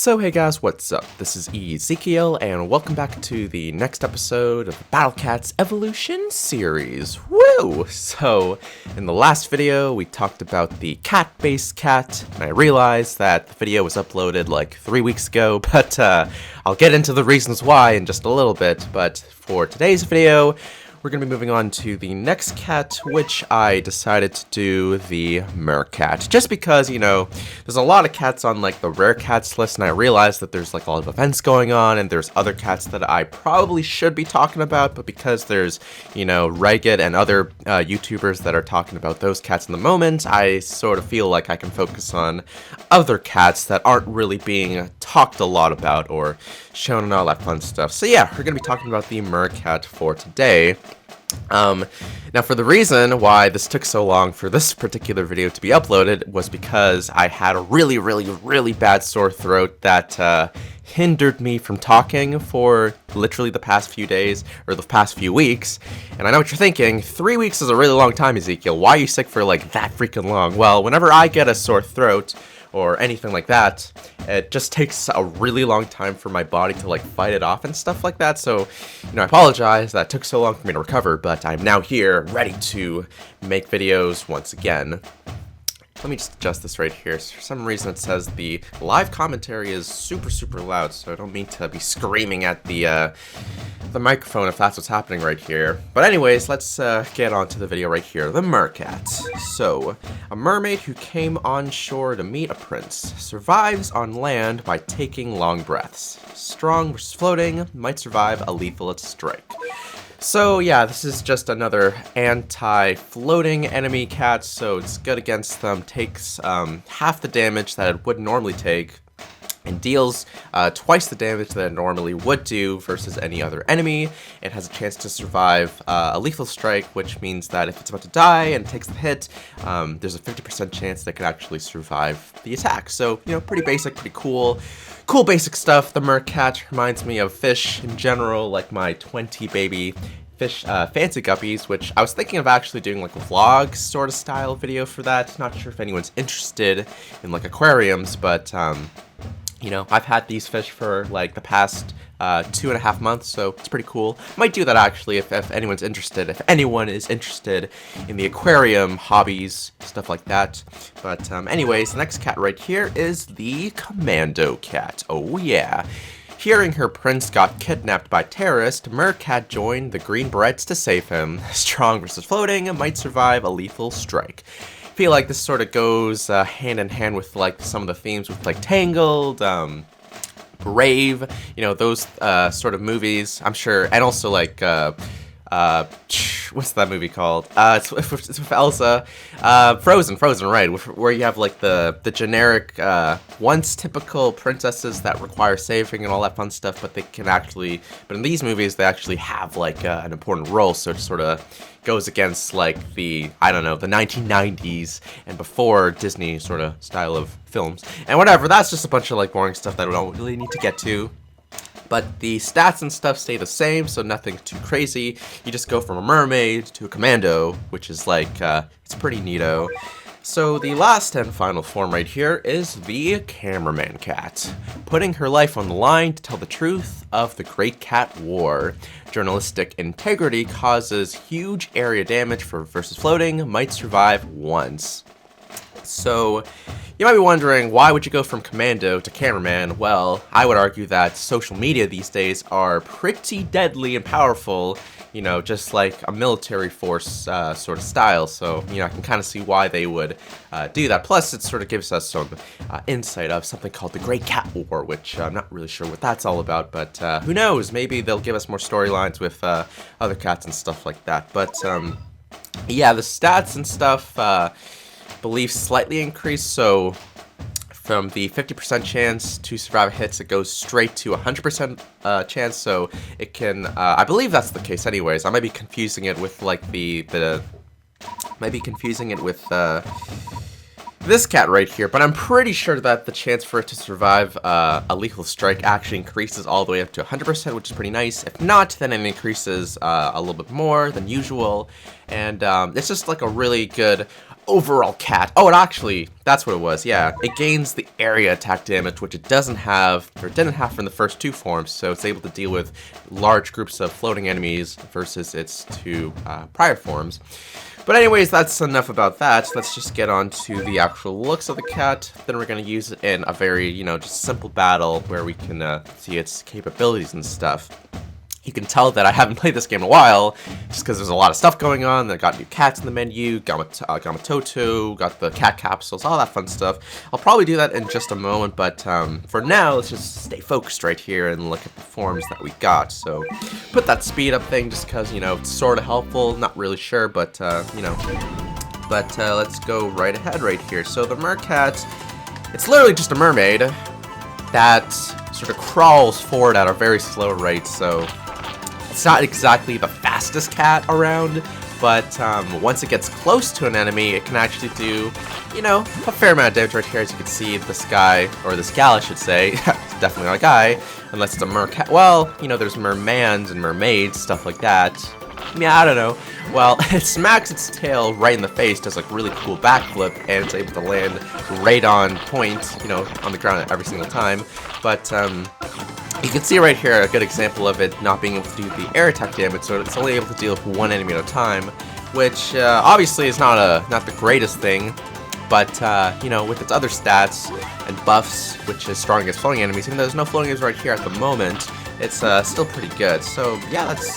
So hey guys, what's up? This is Ezekiel, and welcome back to the next episode of the Battle Cats Evolution series. Woo! So, in the last video, we talked about the cat-based cat, and I realized that the video was uploaded like 3 weeks ago, but I'll get into the reasons why in just a little bit. But for today's video, we're going to be moving on to the next cat, which I decided to do the Meerkat. Just because, you know, there's a lot of cats on, like, the Rare Cats list, and I realized that there's, like, a lot of events going on, and there's other cats that I probably should be talking about, but because there's, you know, Rare Cat and other YouTubers that are talking about those cats in the moment, I sort of feel like I can focus on other cats that aren't really being talked a lot about or shown and all that fun stuff. So yeah, we're going to be talking about the Meerkat for today. Now for the reason why this took so long for this particular video to be uploaded was because I had a really bad sore throat that hindered me from talking for literally the past few days, or the past few weeks. And I know what you're thinking, 3 weeks is a really long time, Ezekiel. Why are you sick for like that freaking long? Well, whenever I get a sore throat, or anything like that, it just takes a really long time for my body to like fight it off and stuff like that. So, you know, I apologize that it took so long for me to recover, but I'm now here ready to make videos once again. Let me just adjust this right here. So for some reason it says the live commentary is super loud, so I don't mean to be screaming at the microphone if that's what's happening right here. But anyways, let's get on to the video right here. The Meerkat. So, a mermaid who came on shore to meet a prince survives on land by taking long breaths. Strong versus floating, might survive a lethal strike. So yeah, this is just another anti-floating enemy cat, so it's good against them, takes half the damage that it would normally take, and deals twice the damage that it normally would do versus any other enemy. It has a chance to survive a lethal strike, which means that if it's about to die and takes the hit, there's a 50% chance that it can actually survive the attack. So, you know, pretty basic, pretty cool. Cool basic stuff. The Meerkat reminds me of fish in general, like my 20 baby fish fancy guppies, which I was thinking of actually doing like a vlog sort of style video for that. Not sure if anyone's interested in like aquariums, but you know, I've had these fish for like the past 2.5 months, so it's pretty cool. Might do that actually if anyone's interested. If anyone is interested in the aquarium hobbies, stuff like that. But anyways, the next cat right here is the Commando Cat. Oh yeah. Hearing her prince got kidnapped by terrorists, Meerkat joined the Green Berets to save him. Strong versus floating, might survive a lethal strike. I feel like this sort of goes hand in hand with like some of the themes with like Tangled, Brave, you know, those sort of movies, I'm sure, and also like what's that movie called? It's with Elsa. Frozen, right? Where you have like the generic, once typical princesses that require saving and all that fun stuff, but they can actually, but in these movies they actually have like an important role, so it sort of goes against like the, I don't know, the 1990s and before Disney sort of style of films. And whatever, that's just a bunch of like boring stuff that we don't really need to get to. But the stats and stuff stay the same, so nothing too crazy. You just go from a mermaid to a commando, which is like, it's pretty neato. So the last and final form right here is the Cameraman Cat, putting her life on the line to tell the truth of the Great Cat War. Journalistic integrity causes huge area damage for versus floating, might survive once. So, you might be wondering, why would you go from Commando to Cameraman? Well, I would argue that social media these days are pretty deadly and powerful, you know, just like a military force sort of style, so, you know, I can kind of see why they would do that. Plus, it sort of gives us some insight of something called the Great Cat War, which I'm not really sure what that's all about, but who knows, maybe they'll give us more storylines with other cats and stuff like that. But, yeah, the stats and stuff, believe slightly increased, so from the 50% chance to survive hits, it goes straight to 100% chance, so it can, I believe that's the case anyways. I might be confusing it with like this cat right here, but I'm pretty sure that the chance for it to survive a lethal strike actually increases all the way up to 100%, which is pretty nice. If not, then it increases a little bit more than usual. and it's just like a really good overall cat. Oh, it actually, that's what it was, yeah. It gains the area attack damage, which it doesn't have, or didn't have from the first two forms, so it's able to deal with large groups of floating enemies versus its two prior forms. But anyways, that's enough about that. Let's just get on to the actual looks of the cat. Then we're going to use it in a very, you know, just simple battle where we can see its capabilities and stuff. You can tell that I haven't played this game in a while, just because there's a lot of stuff going on. I got new cats in the menu, Gamatoto, got the cat capsules, all that fun stuff. I'll probably do that in just a moment, but for now, let's just stay focused right here and look at the forms that we got. So, put that speed up thing just because, you know, it's sort of helpful, not really sure, but, you know. But let's go right ahead right here. So the Meerkat, it's literally just a mermaid that sort of crawls forward at a very slow rate, so it's not exactly the fastest cat around, but once it gets close to an enemy, it can actually do, you know, a fair amount of damage right here. As you can see, this guy, or this gal, I should say, it's definitely not a guy, unless it's a Meerkat. Well, you know, there's mermans and mermaids, stuff like that. Yeah, I don't know. Well, it smacks its tail right in the face, does like really cool backflip, and it's able to land right on point, you know, on the ground every single time. But you can see right here a good example of it not being able to do the air attack damage, so it's only able to deal with one enemy at a time, which obviously is not the greatest thing. But, you know, with its other stats and buffs, which is strong against floating enemies, even though there's no floating enemies right here at the moment, it's still pretty good. So, yeah, that's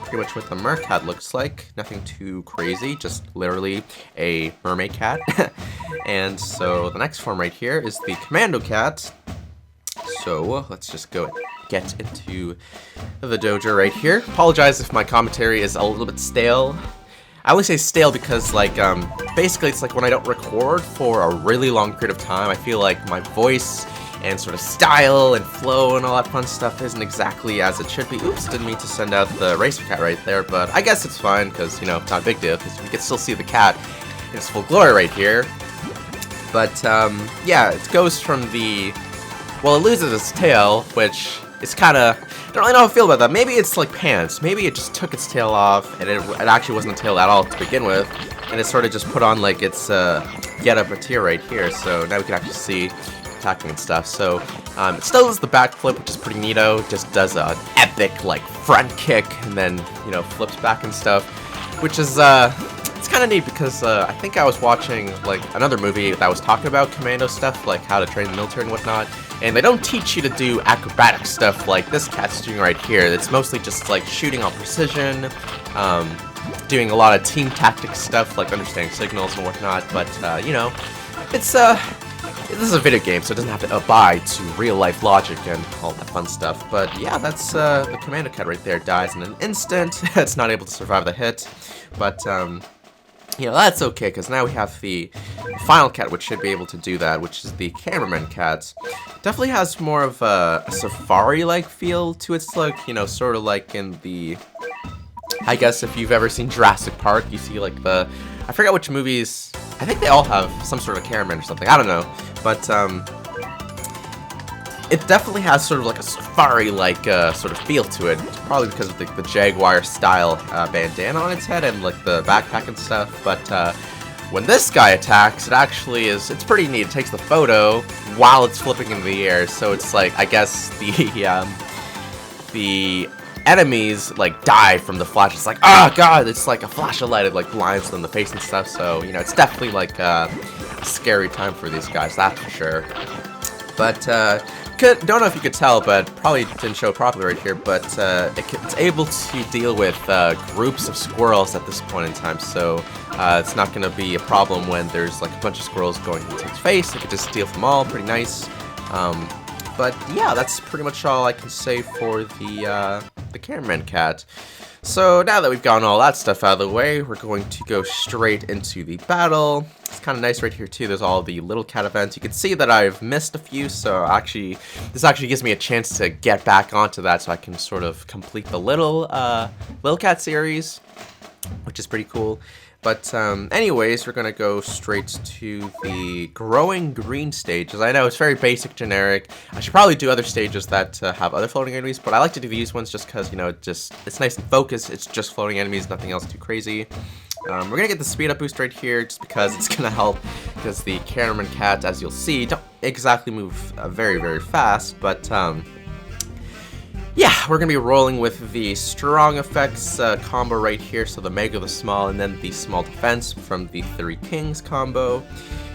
pretty much what the Meerkat looks like. Nothing too crazy, just literally a mermaid cat. And so the next form right here is the Commando Cat. So, let's just go get into the dojo right here. Apologize if my commentary is a little bit stale. I only say stale because, like, basically it's like when I don't record for a really long period of time, I feel like my voice and sort of style and flow and all that fun stuff isn't exactly as it should be. Oops, didn't mean to send out the racer cat right there, but I guess it's fine because, you know, it's not a big deal because we can still see the cat in its full glory right here. But, yeah, it goes from the... Well, it loses its tail, which is kind of... I don't really know how I feel about that. Maybe it's like pants. Maybe it just took its tail off, and it actually wasn't a tail at all to begin with, and it sort of just put on, like, its get-up tier right here, so now we can actually see attacking and stuff. So, it still does the backflip, which is pretty neato. Just does an epic, like, front kick, and then, you know, flips back and stuff, which is, it's kind of neat because I think I was watching, like, another movie that was talking about commando stuff, like how to train the military and whatnot, and they don't teach you to do acrobatic stuff like this cat's doing right here. It's mostly just, like, shooting on precision, doing a lot of team tactics stuff, like understanding signals and whatnot, but, you know, it's, this is a video game, so it doesn't have to abide to real-life logic and all that fun stuff. But yeah, that's the Commando Cat right there. Dies in an instant. It's not able to survive the hit. But, you know, that's okay, because now we have the final cat, which should be able to do that, which is the Cameraman Cat. Definitely has more of a safari-like feel to its look, you know, sort of like in the... I guess if you've ever seen Jurassic Park, you see, like, the... I forget which movies... I think they all have some sort of cameraman or something. I don't know. But, it definitely has sort of like a safari-like sort of feel to it. Probably because of the Jaguar-style bandana on its head and, like, the backpack and stuff. But, when this guy attacks, it actually is... It's pretty neat. It takes the photo while it's flipping in the air. So it's like, I guess, the enemies, like, die from the flash. It's like, oh god, it's like a flash of light. It, like, blinds them in the face and stuff. So, you know, it's definitely, like, a scary time for these guys, that's for sure. But, don't know if you could tell, but probably didn't show properly right here, but it's able to deal with groups of squirrels at this point in time, so it's not going to be a problem when there's, like, a bunch of squirrels going into its face. It could just steal from all, pretty nice. But yeah, that's pretty much all I can say for the Cameraman Cat. So now that we've gotten all that stuff out of the way, we're going to go straight into the battle. It's kind of nice right here too. There's all the little cat events. You can see that I've missed a few, so this actually gives me a chance to get back onto that, so I can sort of complete the little cat series, which is pretty cool. But anyways, we're gonna go straight to the growing green stages. I know it's very basic, generic. I should probably do other stages that have other floating enemies, but I like to do these ones just because, you know, it's nice and focused. It's just floating enemies, nothing else too crazy. We're gonna get the speed up boost right here just because it's gonna help, because the Cameraman Cat, as you'll see, don't exactly move very, very fast, but yeah, we're gonna be rolling with the strong effects combo right here, so the Mega, the Small, and then the Small Defense from the Three Kings combo.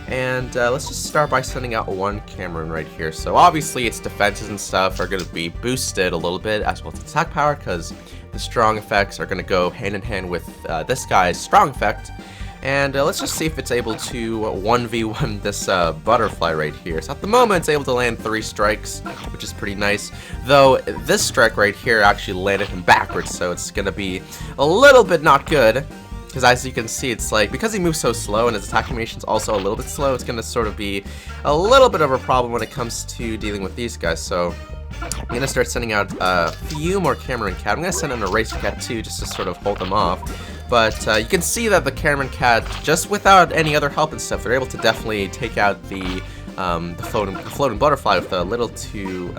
And let's just start by sending out one Cameraman right here. So obviously its defenses and stuff are going to be boosted a little bit, as well as its attack power, because the strong effects are going to go hand in hand with this guy's strong effect. And let's just see if it's able to 1v1 this butterfly right here. So at the moment it's able to land 3 strikes, which is pretty nice. Though this strike right here actually landed him backwards, so it's going to be a little bit not good. Because as you can see, it's like, because he moves so slow and his attack animation's also a little bit slow, it's going to sort of be a little bit of a problem when it comes to dealing with these guys. So I'm going to start sending out a few more Cameraman Cat. I'm going to send in a Rare Cat too, just to sort of hold them off. But you can see that the Cameraman Cat, just without any other help and stuff, they're able to definitely take out the floating butterfly with a little to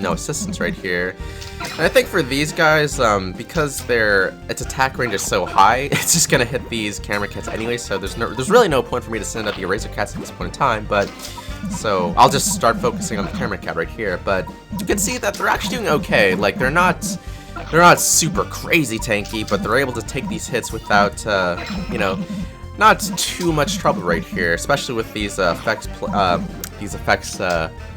no assistance right here. And I think for these guys, because its attack range is so high, it's just gonna hit these Cameraman Cats anyway. So there's really no point for me to send out the Eraser Cats at this point in time. But so I'll just start focusing on the Cameraman Cat right here. But you can see that they're actually doing okay. Like they're not super crazy tanky, but they're able to take these hits without you know, not too much trouble right here, especially with these effects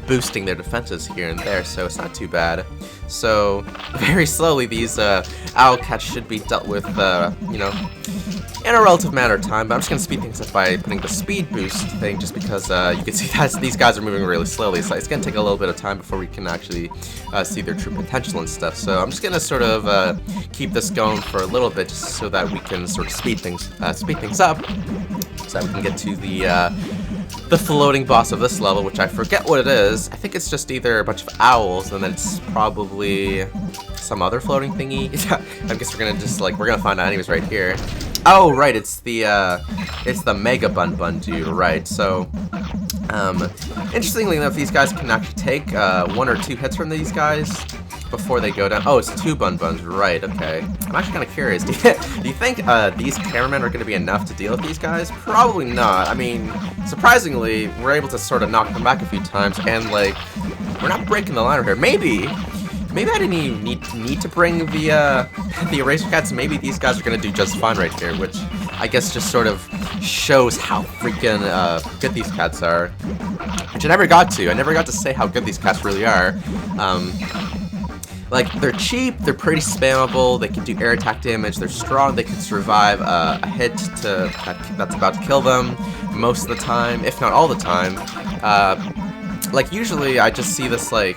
boosting their defenses here and there, so it's not too bad. So very slowly these owl cats should be dealt with, you know, in a relative matter of time. But I'm just gonna speed things up by putting the speed boost thing, just because you can see that these guys are moving really slowly, so it's gonna take a little bit of time before we can actually see their true potential and stuff. So I'm just gonna sort of keep this going for a little bit, just so that we can sort of speed things up, so that we can get to the floating boss of this level, which I forget what it is. I think it's just either a bunch of owls, and then it's probably some other floating thingy. I guess we're gonna find out anyways right here. Oh, right, it's the Mega Bun Bun dude, right? So, interestingly enough, these guys can actually take 1 or 2 hits from these guys before they go down. Oh, it's 2 Bun Buns, right, okay. I'm actually kind of curious. Do you think these cameramen are going to be enough to deal with these guys? Probably not. I mean, surprisingly, we're able to sort of knock them back a few times, and, like, we're not breaking the line here. Maybe I didn't even need to bring the Eraser Cats. Maybe these guys are going to do just fine right here, which I guess just sort of shows how freaking good these cats are. Which I never got to. I never got to say how good these cats really are. Like, they're cheap, they're pretty spammable, they can do air attack damage, they're strong, they can survive a hit that's about to kill them most of the time, if not all the time. Like, usually I just see this, like,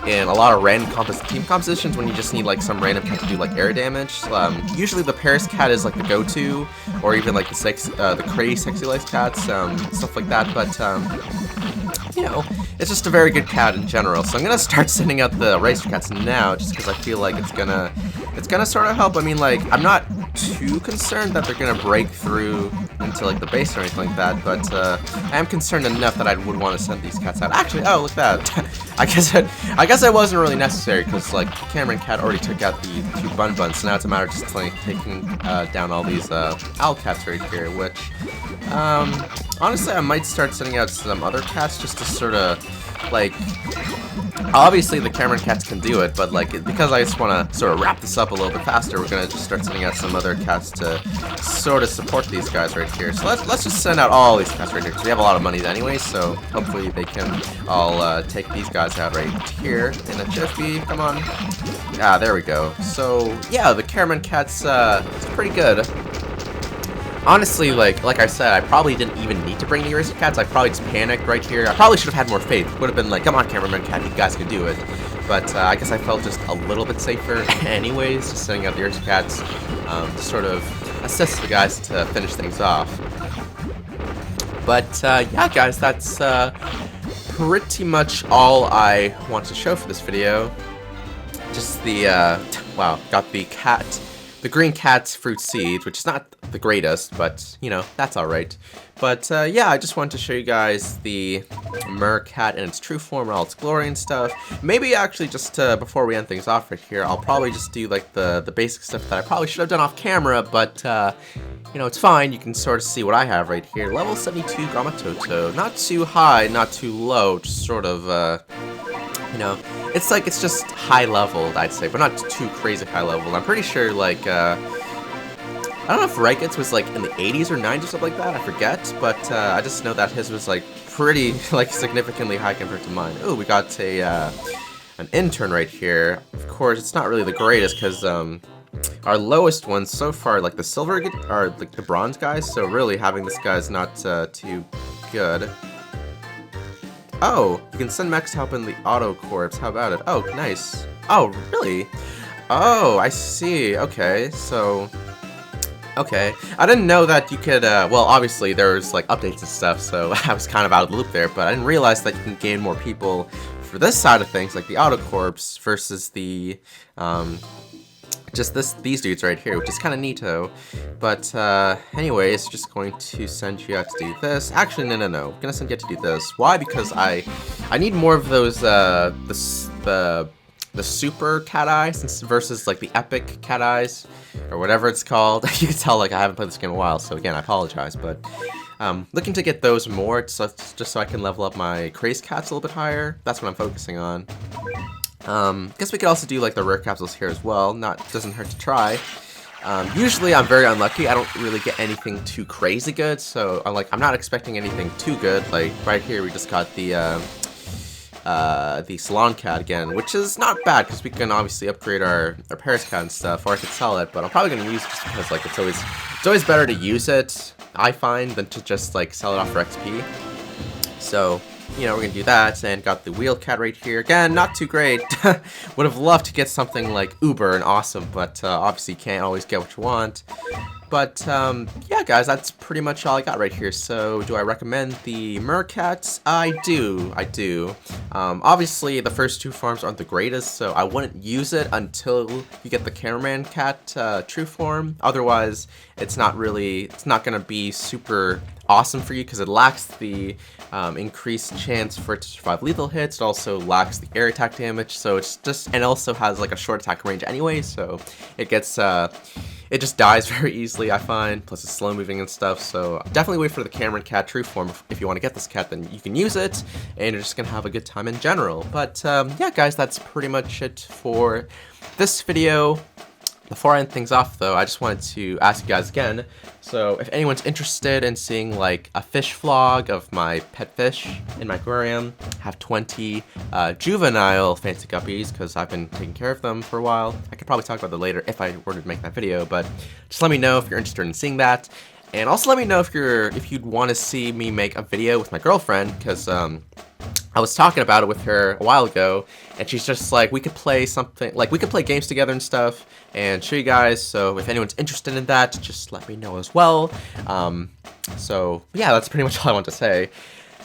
in a lot of random team compositions when you just need, like, some random cat to do, like, air damage. Usually the Paris cat is, like, the go-to, or even, like, the crazy sexy lice cats, stuff like that, but, you know, it's just a very good cat in general. So I'm gonna start sending out the Eraser Cats now, just because I feel like it's gonna sort of help. I mean, like, I'm not too concerned that they're gonna break through into, like, the base or anything like that, but I am concerned enough that I would want to send these cats out. Actually, oh, look at that. I guess it wasn't really necessary, because, like, Cameraman Cat already took out the 2 Bun Buns, so now it's a matter of just, like, taking down all these owl cats right here, which, honestly, I might start sending out some other cats just to sort of, like, obviously the Cameraman Cats can do it, but, like, because I just want to sort of wrap this up a little bit faster, we're going to just start sending out some other cats to sort of support these guys right here. So let's just send out all these cats right here, because we have a lot of money anyway, so hopefully they can all take these guys out right here in a jiffy. Come on. Ah, there we go. So, yeah, the Cameraman Cats, it's pretty good. Honestly, like I said, I probably didn't even need to bring the Eraser Cats. I probably just panicked right here. I probably should have had more faith. Would have been like, come on, Cameraman Cat, you guys can do it. But I guess I felt just a little bit safer anyways, just sending out the Eraser Cats to sort of assist the guys to finish things off. But yeah, guys, that's pretty much all I want to show for this video. Just the, wow, got the green Catfruit seeds, which is not the greatest, but, you know, that's alright. But, yeah, I just wanted to show you guys the Meerkat in its true form, all its glory and stuff. Maybe, actually, just before we end things off right here, I'll probably just do, like, the basic stuff that I probably should have done off camera, but, you know, it's fine. You can sort of see what I have right here. Level 72 Gamatoto. Not too high, not too low, just sort of, you know, it's like, it's just high leveled, I'd say, but not too crazy high leveled. I'm pretty sure, like, I don't know if Rare Cats was, like, in the 80s or 90s or something like that, I forget, but, I just know that his was, like, pretty, like, significantly high compared to mine. Ooh, we got a, an intern right here. Of course, it's not really the greatest, because, our lowest ones so far, like the silver, are like the bronze guys, so really having this guy is not too good. Oh, you can send mechs to help in the auto corps. How about it? Oh, nice. Oh, really? Oh, I see. Okay, so... Okay. I didn't know that you could, well, obviously there's like updates and stuff, so I was kind of out of the loop there, but I didn't realize that you can gain more people for this side of things, like the auto corps versus the, just these dudes right here, which is kind of neato. But anyways, just going to send you out to do this. Actually, no. I'm gonna send you out to do this. Why? Because I need more of those the super cat eyes versus like the epic cat eyes or whatever it's called. You can tell like I haven't played this game in a while, so again I apologize. But looking to get those more, just so I can level up my craze cats a little bit higher. That's what I'm focusing on. Guess we could also do like the rare capsules here as well. Doesn't hurt to try. Usually I'm very unlucky. I don't really get anything too crazy good, so I'm not expecting anything too good. Like right here, we just got the salon cat again, which is not bad because we can obviously upgrade our Paris cat and stuff, or I could sell it. But I'm probably gonna use it just because like it's always better to use it, I find, than to just like sell it off for XP. So. You know, we're gonna do that, and got the wheel cat right here. Again, not too great. Would have loved to get something like uber and awesome, but obviously you can't always get what you want. But yeah, guys, that's pretty much all I got right here. So, do I recommend the Meerkat? I do. Obviously, the first two forms aren't the greatest, so I wouldn't use it until you get the Cameraman Cat true form. Otherwise, it's not gonna be super awesome for you because it lacks the increased chance for it to survive lethal hits. It also lacks the air attack damage, so it's just, and also has like a short attack range anyway, so it gets it just dies very easily, I find, plus it's slow moving and stuff. So definitely wait for the Cameraman Cat true form. If you want to get this cat, then you can use it and you're just gonna have a good time in general. But yeah, guys, that's pretty much it for this video. Before I end things off, though, I just wanted to ask you guys again, so if anyone's interested in seeing, like, a fish vlog of my pet fish in my aquarium, I have 20 juvenile fancy guppies, because I've been taking care of them for a while. I could probably talk about that later if I were to make that video, but just let me know if you're interested in seeing that. And also let me know if you'd want to see me make a video with my girlfriend, because I was talking about it with her a while ago, and she's just like, we could play something, like we could play games together and stuff, and show you guys. So if anyone's interested in that, just let me know as well. So yeah, that's pretty much all I want to say.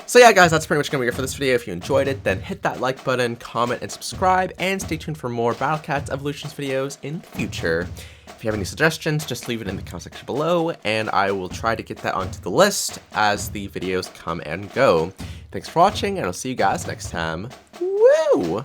So yeah, guys, that's pretty much gonna be it for this video. If you enjoyed it, then hit that like button, comment, and subscribe, and stay tuned for more Battle Cats Evolutions videos in the future. If you have any suggestions, just leave it in the comment section below, and I will try to get that onto the list as the videos come and go. Thanks for watching, and I'll see you guys next time. Woo!